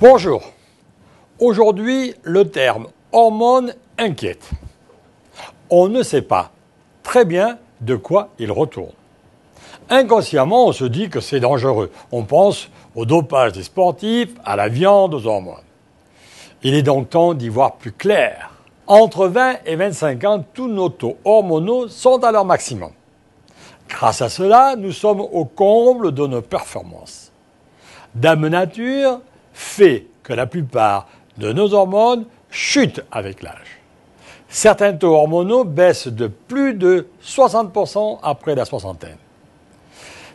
Bonjour. Aujourd'hui, le terme hormone inquiète. On ne sait pas très bien de quoi il retourne. Inconsciemment, on se dit que c'est dangereux. On pense au dopage des sportifs, à la viande, aux hormones. Il est donc temps d'y voir plus clair. Entre 20 et 25 ans, tous nos taux hormonaux sont à leur maximum. Grâce à cela, nous sommes au comble de nos performances. Dame Nature fait que la plupart de nos hormones chutent avec l'âge. Certains taux hormonaux baissent de plus de 60% après la soixantaine.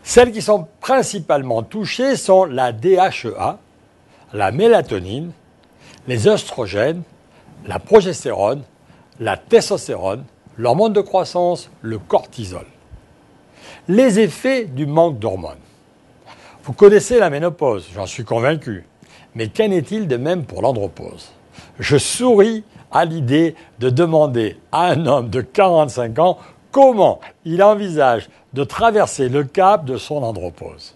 Celles qui sont principalement touchées sont la DHEA, la mélatonine, les œstrogènes, la progestérone, la testostérone, l'hormone de croissance, le cortisol. Les effets du manque d'hormones. Vous connaissez la ménopause, j'en suis convaincu. Mais qu'en est-il de même pour l'andropause? Je souris à l'idée de demander à un homme de 45 ans comment il envisage de traverser le cap de son andropause.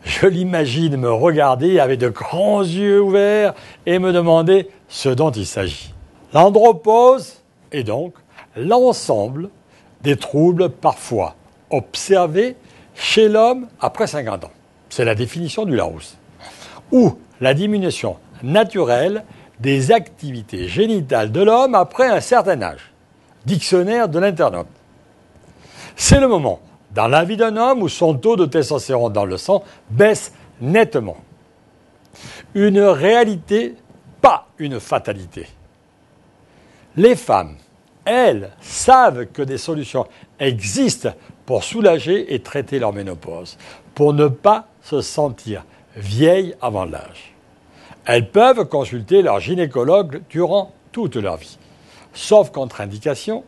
Je l'imagine me regarder avec de grands yeux ouverts et me demander ce dont il s'agit. L'andropause est donc l'ensemble des troubles parfois observés chez l'homme après 50 ans. C'est la définition du Larousse. Ou la diminution naturelle des activités génitales de l'homme après un certain âge. Dictionnaire de l'internaute. C'est le moment dans la vie d'un homme où son taux de testostérone dans le sang baisse nettement. Une réalité, pas une fatalité. Les femmes, elles, savent que des solutions existent pour soulager et traiter leur ménopause, pour ne pas se sentir vieilles avant l'âge. Elles peuvent consulter leur gynécologue durant toute leur vie. Sauf contre-indication,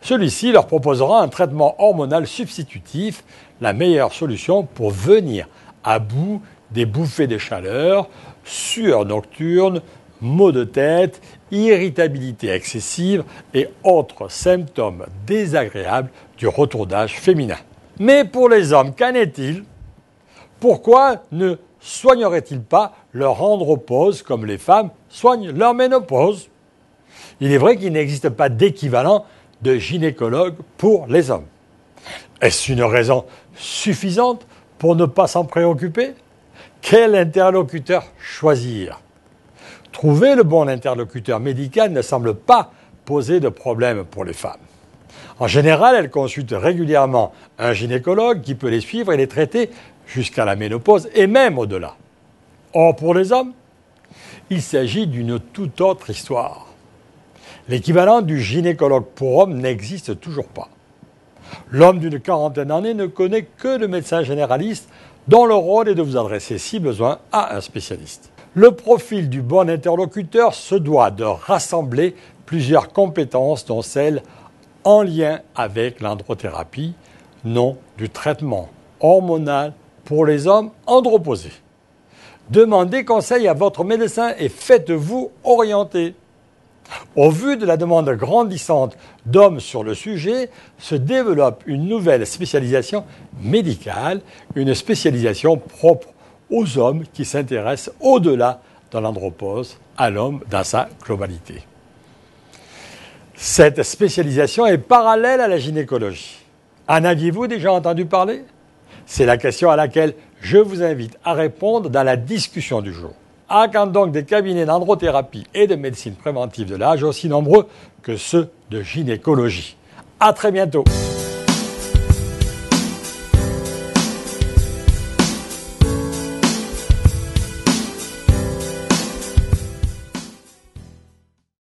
celui-ci leur proposera un traitement hormonal substitutif, la meilleure solution pour venir à bout des bouffées de chaleur, sueur nocturne, maux de tête, irritabilité excessive et autres symptômes désagréables du retour d'âge féminin. Mais pour les hommes, qu'en est-il? Pourquoi ne soigneraient-ils pas leur andropause comme les femmes soignent leur ménopause? Il est vrai qu'il n'existe pas d'équivalent de gynécologue pour les hommes. Est-ce une raison suffisante pour ne pas s'en préoccuper? Quel interlocuteur choisir? Trouver le bon interlocuteur médical ne semble pas poser de problème pour les femmes. En général, elles consultent régulièrement un gynécologue qui peut les suivre et les traiter jusqu'à la ménopause et même au-delà. Or, pour les hommes, il s'agit d'une toute autre histoire. L'équivalent du gynécologue pour homme n'existe toujours pas. L'homme d'une quarantaine d'années ne connaît que le médecin généraliste dont le rôle est de vous adresser, si besoin, à un spécialiste. Le profil du bon interlocuteur se doit de rassembler plusieurs compétences, dont celles en lien avec l'androthérapie, non du traitement hormonal pour les hommes androposés. Demandez conseil à votre médecin et faites-vous orienter. Au vu de la demande grandissante d'hommes sur le sujet, se développe une nouvelle spécialisation médicale, une spécialisation propre aux hommes qui s'intéressent au-delà de l'andropause à l'homme dans sa globalité. Cette spécialisation est parallèle à la gynécologie. En aviez-vous déjà entendu parler? C'est la question à laquelle je vous invite à répondre dans la discussion du jour. À quand donc des cabinets d'androthérapie et de médecine préventive de l'âge aussi nombreux que ceux de gynécologie? À très bientôt.